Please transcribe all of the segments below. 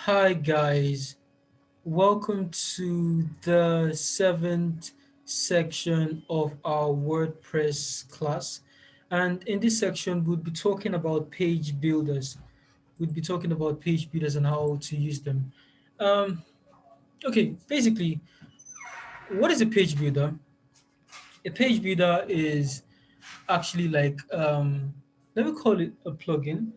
Hi guys, welcome to the seventh section of our WordPress class. And in this section, we'll be talking about page builders. We'll be talking about page builders and how to use them. Um, okay, basically, what is a page builder? A page builder is actually let me call it a plugin.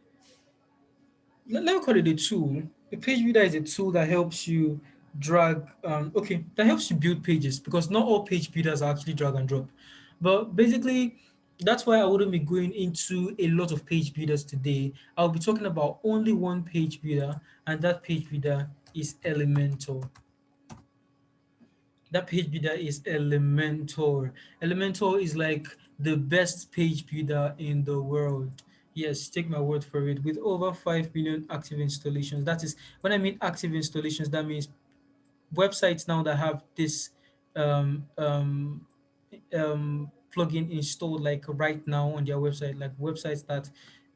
Let me call it a tool. A page builder is a tool that helps you that helps you build pages because not all page builders are actually drag and drop. But basically, that's why I wouldn't be going into a lot of page builders today. I'll be talking about only one page builder, and that page builder is Elementor. That page builder is Elementor. Elementor is like the best page builder in the world. Yes, take my word for it. With over 5 million active installations. That is, when I mean active installations, that means websites now that have this um, um, plugin installed like right now on their website, like websites that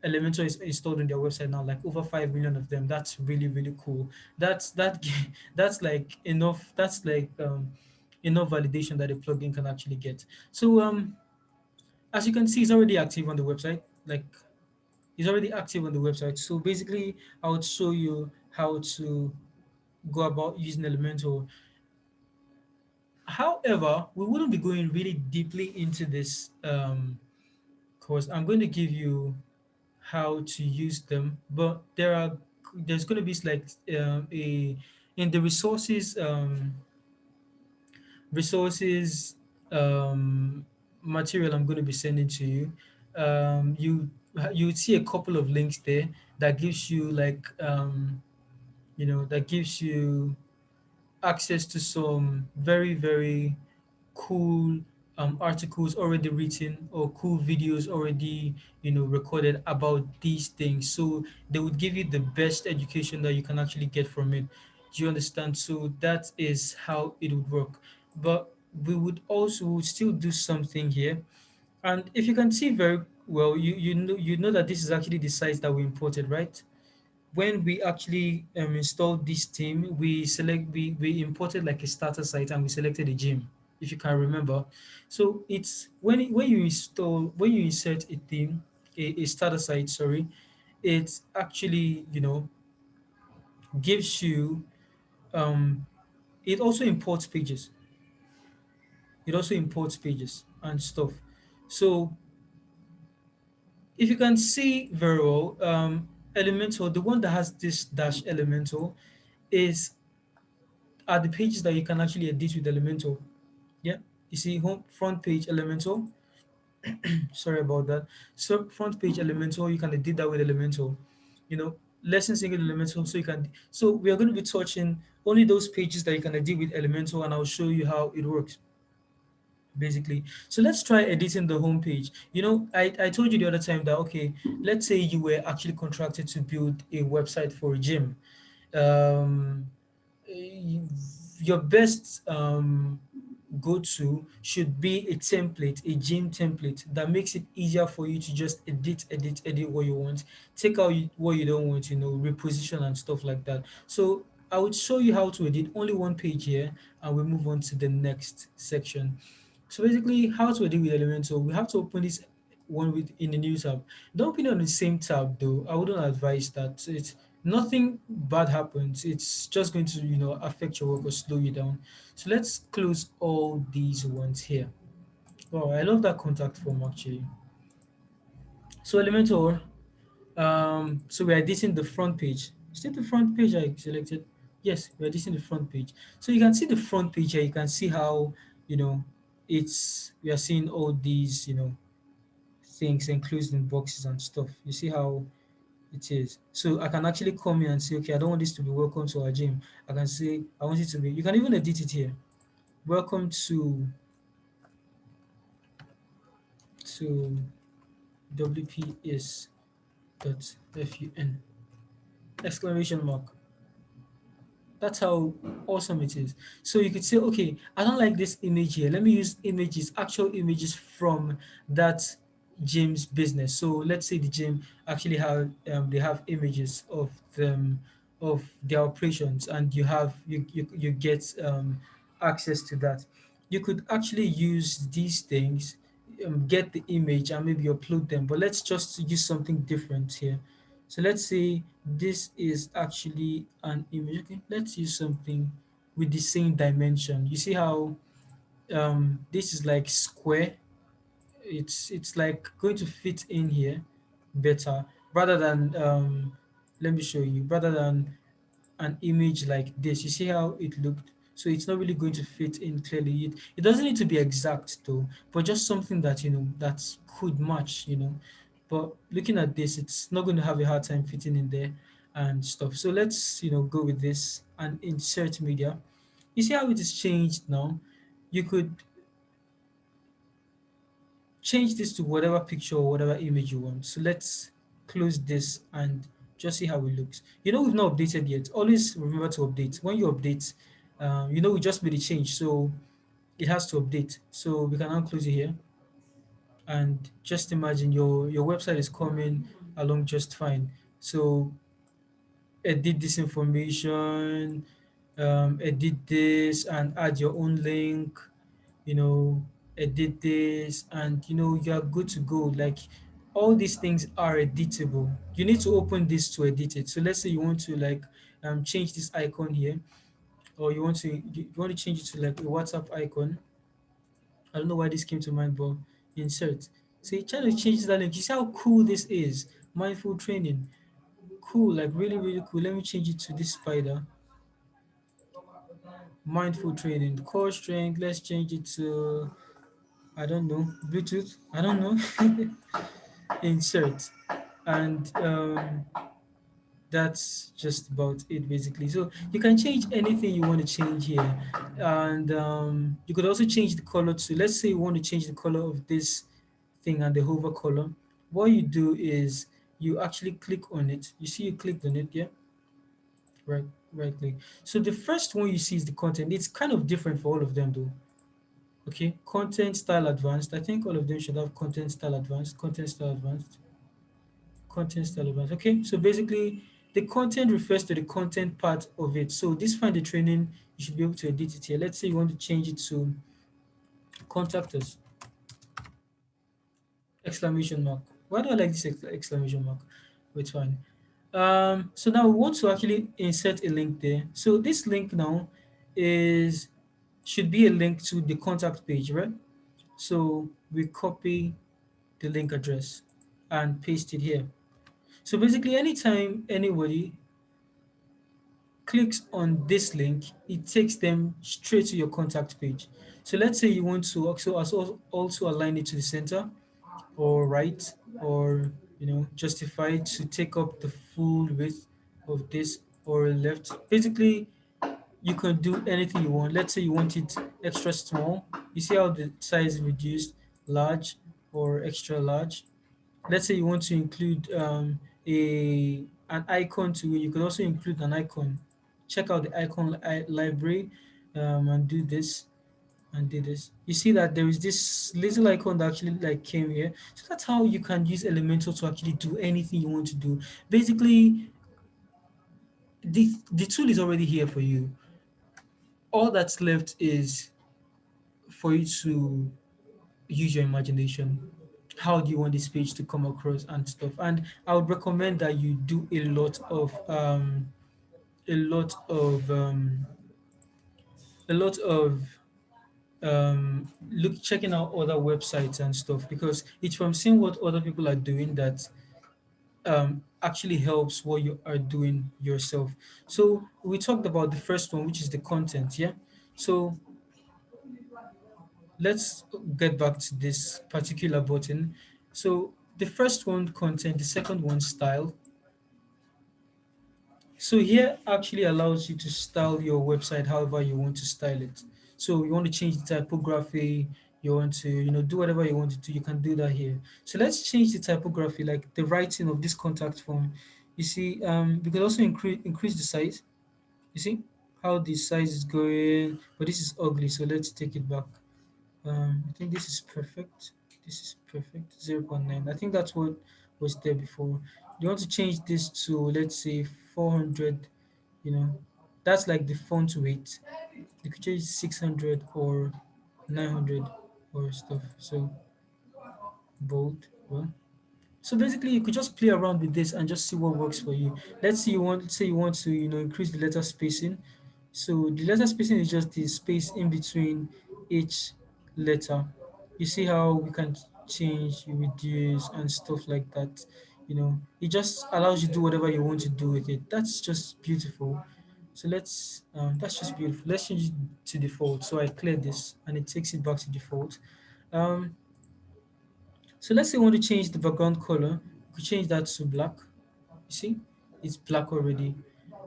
Elementor is installed on their website now, like over 5 million of them. That's really really cool. That's like enough. That's like enough validation that a plugin can actually get. So as you can see, it's already active on the website. Like it's already active on the website. So basically, I would show you how to go about using Elementor. However, we wouldn't be going really deeply into this course. I'm going to give you how to use them, but there's going to be like a in the resources material I'm going to be sending to you. You would see a couple of links there that gives you that gives you access to some very very cool articles already written or cool videos already recorded about these things, so they would give you the best education that you can actually get from it. Do you understand? So that is how it would work. But we would still do something here. And if you can see very well, you know that this is actually the site that we imported, right? When we actually installed this theme, we imported like a starter site and we selected a gym, if you can remember. So it's when you insert a theme, a starter site, sorry, it actually gives you um it also imports pages. It also imports pages and stuff. So if you can see very well, Elementor, the one that has this dash Elementor, is are the pages that you can actually edit with Elementor. Yeah, you see home front page Elementor. Sorry about that. So front page Elementor, you can edit that with Elementor. Lesson single Elementor. So you can. So we are going to be touching only those pages that you can edit with Elementor, and I'll show you how it works basically. So let's try editing the home page. I told you the other time that okay, let's say you were actually contracted to build a website for a gym. Um, y- your best go-to should be a template, a gym template that makes it easier for you to just edit what you want, take out what you don't want, reposition and stuff like that. So I would show you how to edit only one page here, and we move on to the next section. So basically, how to edit with Elementor, we have to open this one with in the new tab. Don't open it on the same tab though. I wouldn't advise that. It's nothing bad happens. It's just going to affect your work or slow you down. So let's close all these ones here. Oh, I love that contact form actually. So Elementor, so we're editing the front page. Is it the front page I selected? Yes, we're editing the front page. So you can see the front page here. You can see how you know we are seeing all these things enclosed in boxes and stuff. You see how it is. So I can actually come here and say, okay, I don't want this to be welcome to our gym. I can say I want it to be. You can even edit it here. Welcome to WPS dot fun exclamation mark. That's how awesome it is. So you could say, okay, I don't like this image here. Let me use images, actual images from that gym's business. So let's say the gym actually have they have images of them of their operations, and you get access to that. You could actually use these things, get the image and maybe upload them, but let's just use something different here. So let's say this is actually an image. Okay, let's use something with the same dimension. You see how this is like square, it's like going to fit in here better, rather than let me show you, rather than an image like this. You see how it looked? So it's not really going to fit in clearly. It doesn't need to be exact though, but just something that that could match, but looking at this, it's not going to have a hard time fitting in there and stuff. So let's go with this and insert media. You see how it is changed now? You could change this to whatever picture or whatever image you want. So let's close this and just see how it looks. We've not updated yet. Always remember to update. When you update, we just made a change, so it has to update. So we can now close it here, and just imagine your website is coming along just fine. So edit this information, edit this, and add your own link, you know, edit this, and you are good to go. Like, all these things are editable. You need to open this to edit it. So let's say you want to like change this icon here, or you want to change it to like a WhatsApp icon. I don't know why this came to mind, but insert. So you try to change that link. You see how cool this is? Mindful training. Cool, like really, really cool. Let me change it to this spider. Mindful training. Core strength. Let's change it to, I don't know, Bluetooth. I don't know. Insert. And that's just about it basically. So you can change anything you want to change here. And you could also change the color to, let's say you want to change the color of this thing and the hover color. What you do is you actually click on it. You see you clicked on it, yeah? Right, right click. So the first one you see is the content. It's kind of different for all of them though. Okay, content style advanced. I think all of them should have content style advanced, content style advanced, content style advanced. Okay, so basically the content refers to the content part of it. So this find the training, you should be able to edit it here. Let's say you want to change it to contact us, exclamation mark. Why do I like this exclamation mark? It's fine. So now we want to actually insert a link there. So this link now is should be a link to the contact page, right? So we copy the link address and paste it here. So basically, anytime anybody clicks on this link, it takes them straight to your contact page. So let's say you want to also align it to the center, or right, or justify it to take up the full width of this, or left. Basically, you can do anything you want. Let's say you want it extra small. You see how the size is reduced, large or extra large. Let's say you want to include a an icon to it. You could also include an icon. Check out the icon library, and do this and do this. You see that there is this little icon that actually like came here. So that's how you can use Elementor to actually do anything you want to do. Basically, the tool is already here for you. All that's left is for you to use your imagination. How do you want this page to come across and stuff? And I would recommend that you do a lot of a lot of look checking out other websites and stuff, because it's from seeing what other people are doing that actually helps what you are doing yourself. So we talked about the first one, which is the content, yeah. So let's get back to this particular button. So the first one, content, the second one, style. So here actually allows you to style your website however you want to style it. So you want to change the typography, you want to, do whatever you want to do, you can do that here. So let's change the typography, like the writing of this contact form. You see, we could also increase the size. You see how the size is going, but this is ugly, so let's take it back. I think this is perfect. This is perfect. 0.9. I think that's what was there before. You want to change this to, let's say, 400. you know, that's like the font weight. You could change 600 or 900 or stuff. So bold. Well, so basically, you could just play around with this and just see what works for you. Let's say you want to, increase the letter spacing. So the letter spacing is just the space in between each letter. You see how we can change, reduce, and stuff like that. It just allows you to do whatever you want to do with it. That's just beautiful. So that's just beautiful. Let's change it to default. So I clear this and it takes it back to default. Um, so let's say we want to change the background color. We could change that to black. You see, it's black already.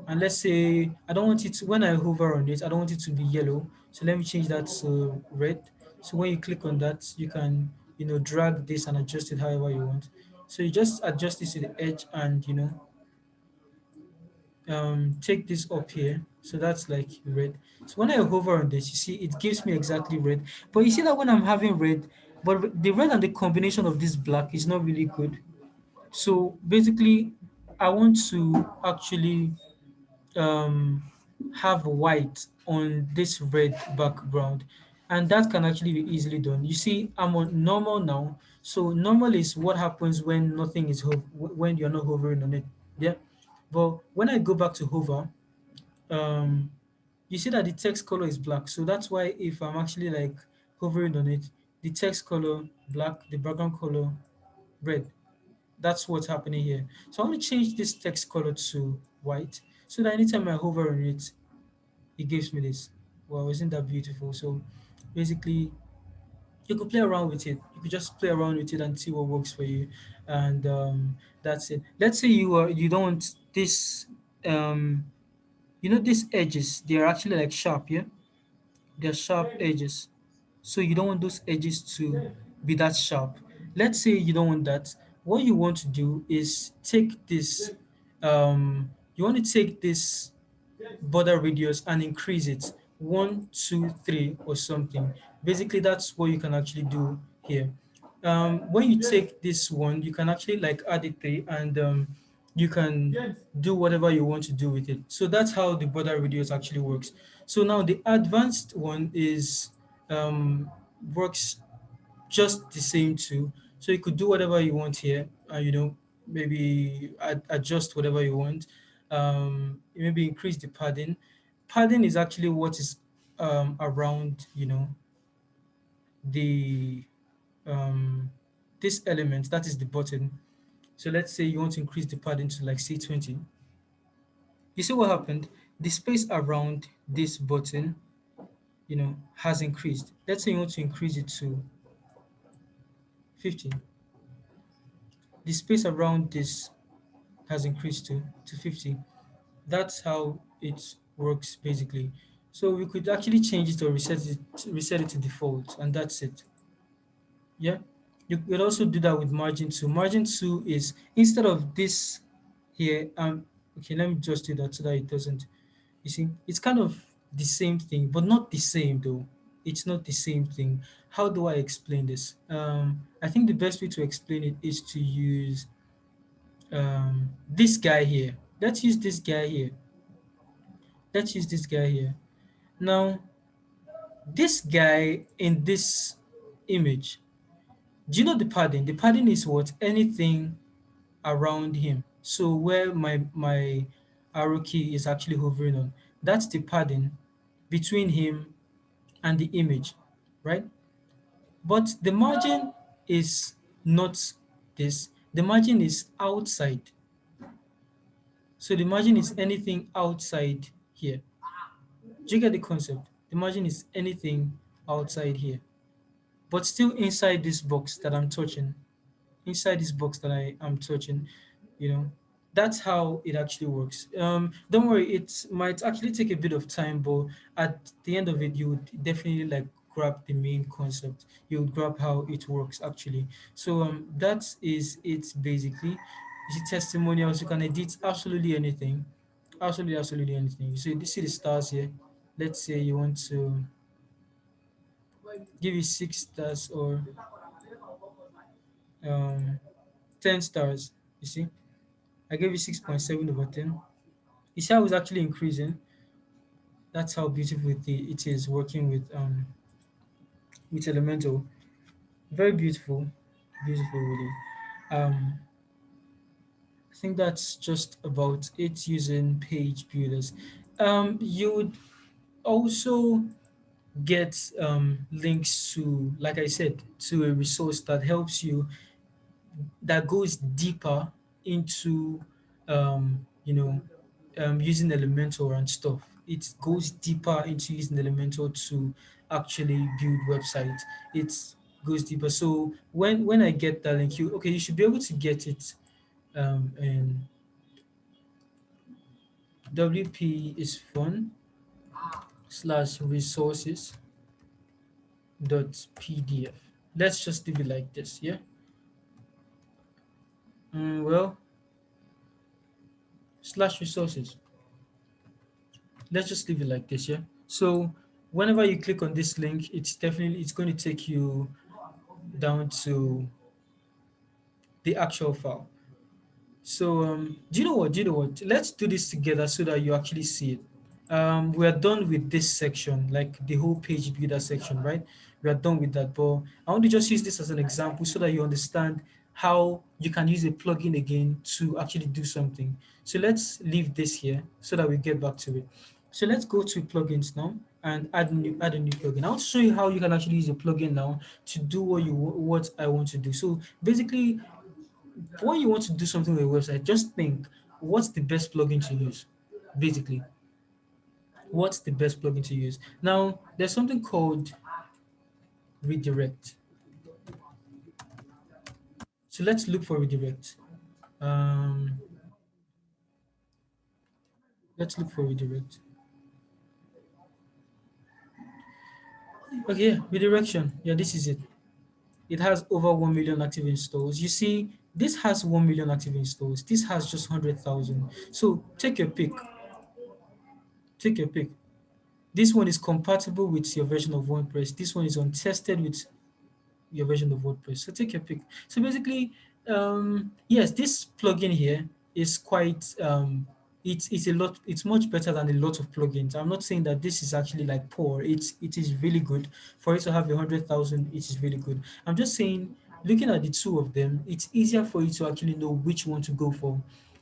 And let's say I don't want it to, when I hover on it, I don't want it to be yellow. So let me change that to red. So when you click on that, you can, drag this and adjust it however you want. So you just adjust this to the edge and, take this up here. So that's like red. So when I hover on this, you see it gives me exactly red. But you see that when I'm having red, but the red and the combination of this black is not really good. So basically, I want to actually um, have white on this red background, and that can actually be easily done. You see, I'm on normal now. So normal is what happens when nothing is when you're not hovering on it. Yeah. But when I go back to hover, um, you see that the text color is black. So that's why if I'm actually like hovering on it, the text color black, the background color red. That's what's happening here. So I want to change this text color to white so that anytime I hover on it, it gives me this. Wow, isn't that beautiful? So basically, you could play around with it. You could just play around with it and see what works for you, and that's it. Let's say you don't want this. Um, these edges. They are actually like sharp. Yeah, they're sharp edges. So you don't want those edges to be that sharp. Let's say you don't want that. What you want to do is take this. You want to take this border radius and increase it 1, 2, 3 or something. Basically, that's what you can actually do here. When you take this one, you can actually like add a 3 and you can do whatever you want to do with it. So that's how the border radius actually works. So now the advanced one is works just the same too. So you could do whatever you want here. Maybe adjust whatever you want. Maybe increase the padding. Padding is actually what is around, the um, this element that is the button. So let's say you want to increase the padding to like say 20. You see what happened? The space around this button, has increased. Let's say you want to increase it to 50. The space around this has increased to 50. That's how it works basically. So we could actually change it or reset it to default, and that's it. Yeah. You could also do that with margin 2. Margin 2 is instead of this here, okay, let me just do that so that it doesn't, you see, it's kind of the same thing, but not the same though. It's not the same thing. How do I explain this? I think the best way to explain it is to use this guy here. Let's use this guy here. Let's use this guy here. Now, this guy in this image, do you know the padding? The padding is what? Anything around him. So where my arrow key is actually hovering on, that's the padding between him and the image, right? But the margin is not this. The margin is outside. So the margin is anything outside here. Do you get the concept? The margin is anything outside here, but still inside this box that I'm touching. Inside this box that I am touching, you know, that's how it actually works. Don't worry, it might actually take a bit of time, but at the end of it, you would definitely like grab the main concept. You would grab how it works actually. So that is it basically. You see testimonials, you can edit absolutely anything. Absolutely anything. You see the stars here. Let's say you want to give it 6 stars or um 10 stars. You see, I gave it 6.7 over 10. You see how it's actually increasing? That's how beautiful it is working with Elementor. Very beautiful, beautiful really. Um, I think that's just about it using page builders. You would also get links to, like I said, to a resource that helps you, that goes deeper into using Elementor and stuff. It goes deeper into using Elementor to actually build websites. It goes deeper. So when I get that link, you should be able to get it in WP is fun slash resources dot PDF. Let's just leave it like this, yeah. Well, slash resources. Let's just leave it like this, yeah. So whenever you click on this link, it's going to take you down to the actual file. So do you know what? Do you know what? Let's do this together so that you actually see it. We are done with this section, like the whole page builder section, right? We are done with that. But I want to just use this as an example so that you understand how you can use a plugin again to actually do something. So let's leave this here so that we get back to it. So let's go to plugins now and add a new plugin. I want to show you how you can actually use a plugin now to do what I want to do. So basically, when you want to do something with a website, just think, what's the best plugin to use? Basically, what's the best plugin to use? Now, there's something called redirect. So let's look for redirect. Um, let's look for redirect. Okay, yeah, redirection. Yeah, this is it. It has over 1 million active installs. You see, this has 1 million active installs. This has just 100,000. So take your pick. Take your pick. This one is compatible with your version of WordPress. This one is untested with your version of WordPress. So take your pick. So basically, yes, this plugin here is quite it's a lot. It's much better than a lot of plugins. I'm not saying that this is actually like poor. It is really good for it to have 100,000. It is really good. I'm just saying, looking at the two of them, it's easier for you to actually know which one to go for.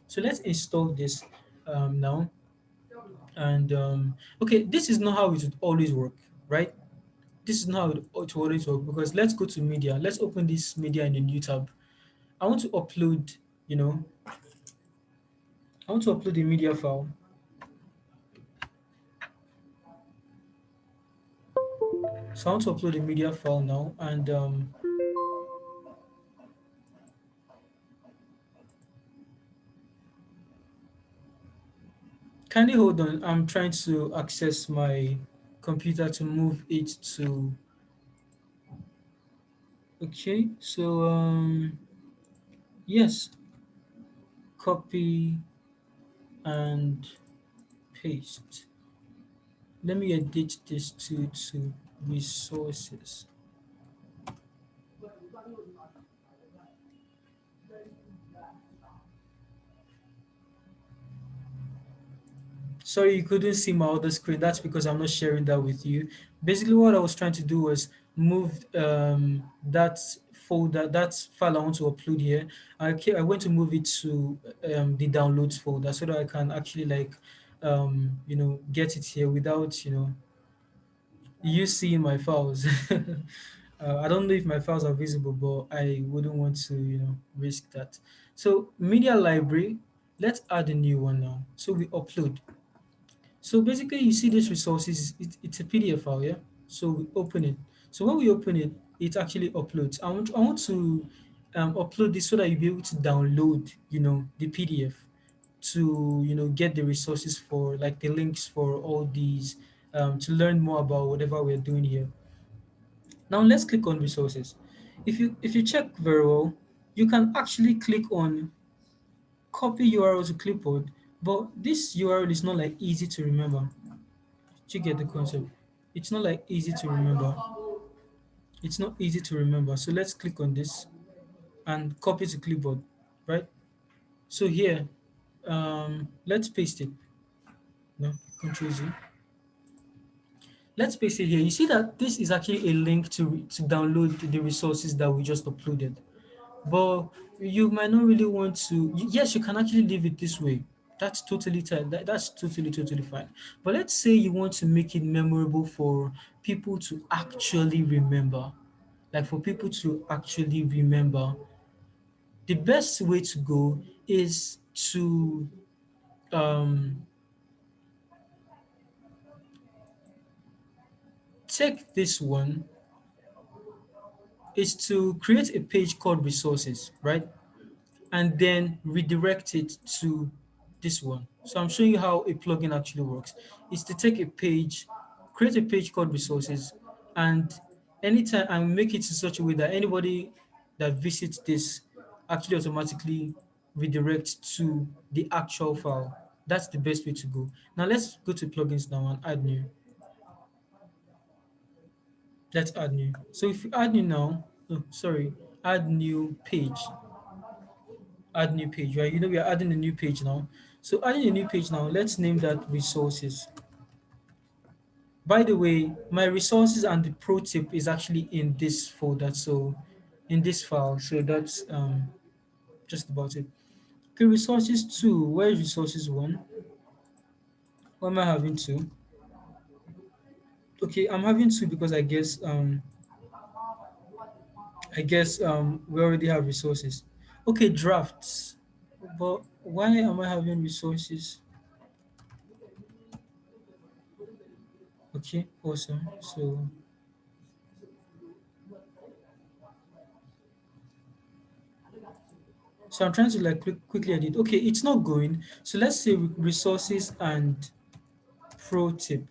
So let's install this now. And okay, this is not how it would always work, right? This is not how it ought to always work, because let's go to media. Let's open this media in a new tab. I want to upload, you know, I want to upload a media file. So I want to upload a media file now, and kindly hold on. I'm trying to access my computer to move it to. Okay, so yes, copy and paste. Let me edit this to resources. Sorry, you couldn't see my other screen. That's because I'm not sharing that with you. Basically, what I was trying to do was move that folder, that file I want to upload here. I went to move it to the downloads folder so that I can actually like get it here without you seeing my files. I don't know if my files are visible, but I wouldn't want to risk that. So media library, let's add a new one now. So we upload. So basically, you see these resources, it's a PDF file, yeah? So we open it. So when we open it, it actually uploads. I want to upload this so that you'll be able to download, the PDF to, get the resources for, like the links for all these, to learn more about whatever we're doing here. Now let's click on resources. If you check very well, you can actually click on copy URL to clipboard, but this URL is not like easy to remember. Do you get the concept? It's not like easy to remember. It's not easy to remember. So let's click on this and copy to clipboard, right? So here, let's paste it. No, Control Z. Let's paste it here. You see that this is actually a link to download the resources that we just uploaded. But you might not really want to. Yes, you can actually leave it this way. That's totally that's totally fine. But let's say you want to make it memorable for people to actually remember. Like for people to actually remember, the best way to go is to um, take this one, is to create a page called resources, right? And then redirect it to this one. So I'm showing you how a plugin actually works. It's to take a page, create a page called resources, and anytime and make it in such a way that anybody that visits this actually automatically redirect to the actual file. That's the best way to go. Now let's go to plugins now and add new. Let's add new. So if you add new now, oh, sorry, add new page. Add new page, right? You know, we are adding a new page now. So adding a new page now, let's name that resources. By the way, my resources and the pro tip is actually in this folder. So in this file. So that's just about it. Okay, resources two. Where is resources one? What am I having two? Okay, I'm having two because I guess we already have resources. Okay, drafts. But why am I having resources? Okay, awesome. So I'm trying to like quickly edit. Okay, it's not going. So let's say resources and pro tip.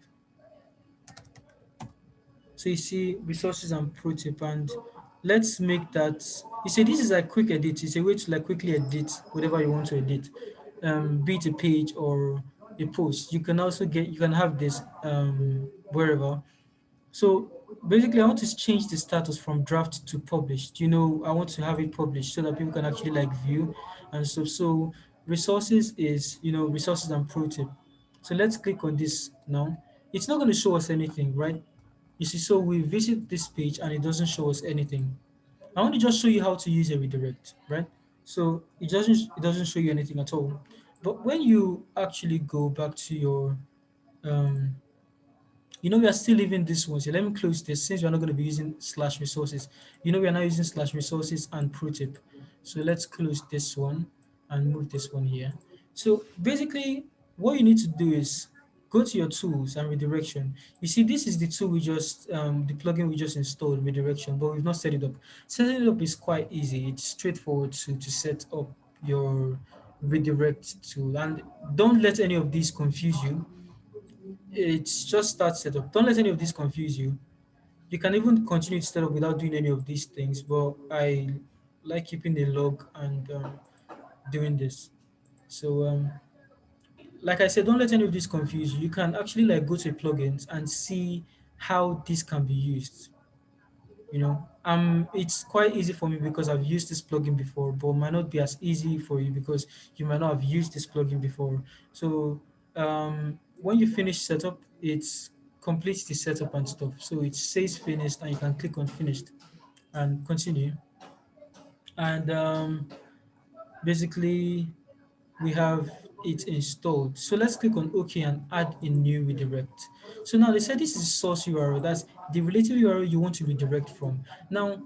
So you see resources and pro tip, and let's make that. You see, this is like quick edit. It's a way to like quickly edit whatever you want to edit, be it a page or a post. You can have this wherever. So basically, I want to change the status from draft to published. You know, I want to have it published so that people can actually like view and stuff. So resources is, resources and pro tip. So let's click on this now. It's not going to show us anything, right? You see, so we visit this page and it doesn't show us anything. I want to just show you how to use a redirect, right? So it doesn't show you anything at all. But when you actually go back to your um, we are still leaving this one. So let me close this since we're not going to be using slash resources. We are now using slash resources and pro tip. So let's close this one and move this one here. So basically, what you need to do is go to your tools and redirection. You see, this is the tool the plugin we just installed, redirection, but we've not set it up. Setting it up is quite easy. It's straightforward to set up your redirect tool. And don't let any of these confuse you. It's just start setup. Don't let any of this confuse you. You can even continue to set up without doing any of these things, but I like keeping a log and doing this. So, like I said, don't let any of this confuse you. You can actually like go to plugins and see how this can be used. It's quite easy for me because I've used this plugin before, but might not be as easy for you because you might not have used this plugin before. So when you finish setup, it completes the setup and stuff. So it says finished and you can click on finished and continue. And basically we have it installed. So let's click on OK and add a new redirect. So now they said this is source URL. That's the related URL you want to redirect from. Now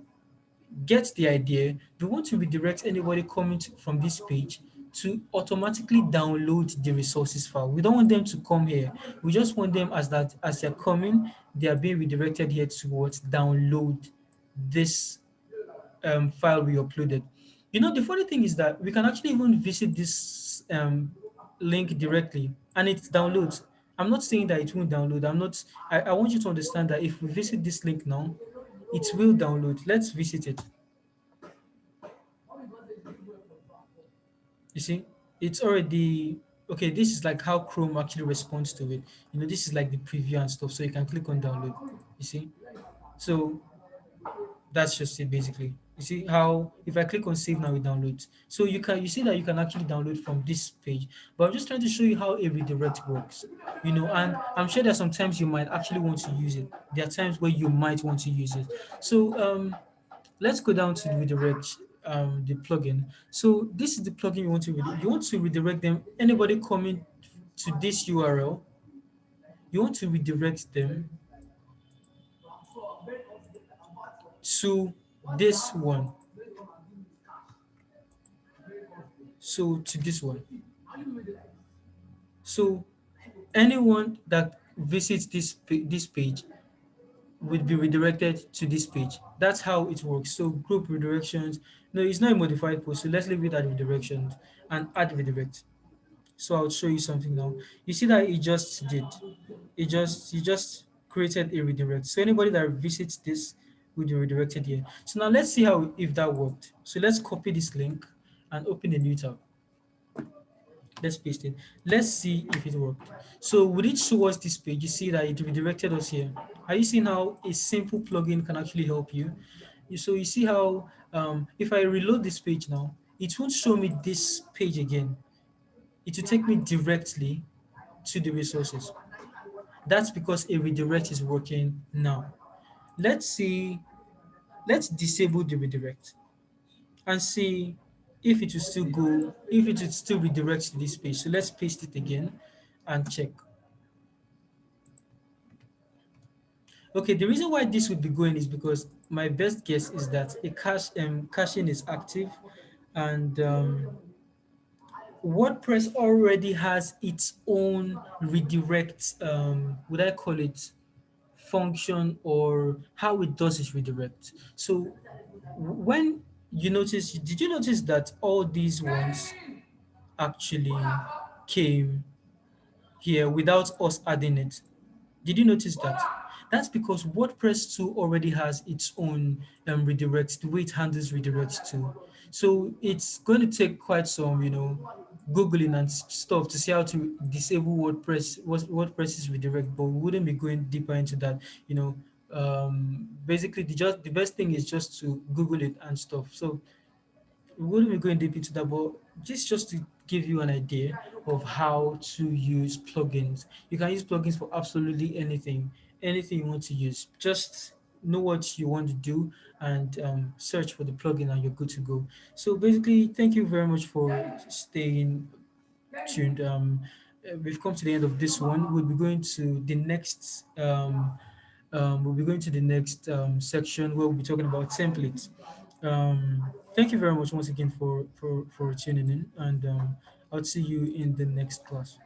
get the idea. We want to redirect anybody coming from this page to automatically download the resources file. We don't want them to come here. We just want them as they're coming, they are being redirected here towards download this file we uploaded. The funny thing is that we can actually even visit this link directly and it downloads. I'm not saying that it won't download. I want you to understand that if we visit this link now, it will download. Let's visit it. You see, it's already okay. This is like how Chrome actually responds to it. This is like the preview and stuff, so you can click on download. You see, so that's just it basically. You see how if I click on save now it downloads. So you see that you can actually download from this page. But I'm just trying to show you how a redirect works. And I'm sure that sometimes you might actually want to use it. There are times where you might want to use it. So let's go down to the redirect the plugin. So this is the plugin you want to redirect them. Anybody coming to this URL, you want to redirect them to this one. So to this one. So anyone that visits this page will be redirected to this page. That's how it works. So group redirections. No, it's not a modified post. So let's leave it at redirections and add redirect. So I'll show you something now. You see that it just did. It just created a redirect. So anybody that visits this will be redirected here. So now let's see how if that worked. So let's copy this link and open a new tab. Let's paste it. Let's see if it worked. So with it show us this page, you see that it redirected us here. Are you seeing how a simple plugin can actually help you? So you see how if I reload this page now, it won't show me this page again. It will take me directly to the resources. That's because a redirect is working now. Let's see, let's disable the redirect and see if it will still go, if it will still redirect to this page. So let's paste it again and check. Okay, the reason why this would be going is because my best guess is that a caching is active, and WordPress already has its own redirect. Would I call it function, or how it does its redirect? So when did you notice that all these ones actually came here without us adding it? Did you notice that? That's because WordPress 2 already has its own redirects, the way it handles redirects too. So it's going to take quite some, Googling and stuff to see how to disable WordPress's redirect, but we wouldn't be going deeper into that, you know. Basically, the best thing is just to Google it and stuff. So we wouldn't be going deep into that, but just to give you an idea of how to use plugins. You can use plugins for absolutely anything you want to use. Just know what you want to do and search for the plugin, and you're good to go. So basically, thank you very much for staying tuned. We've come to the end of this one. We'll be going to the next section where we'll be talking about templates. Thank you very much once again for tuning in, and I'll see you in the next class.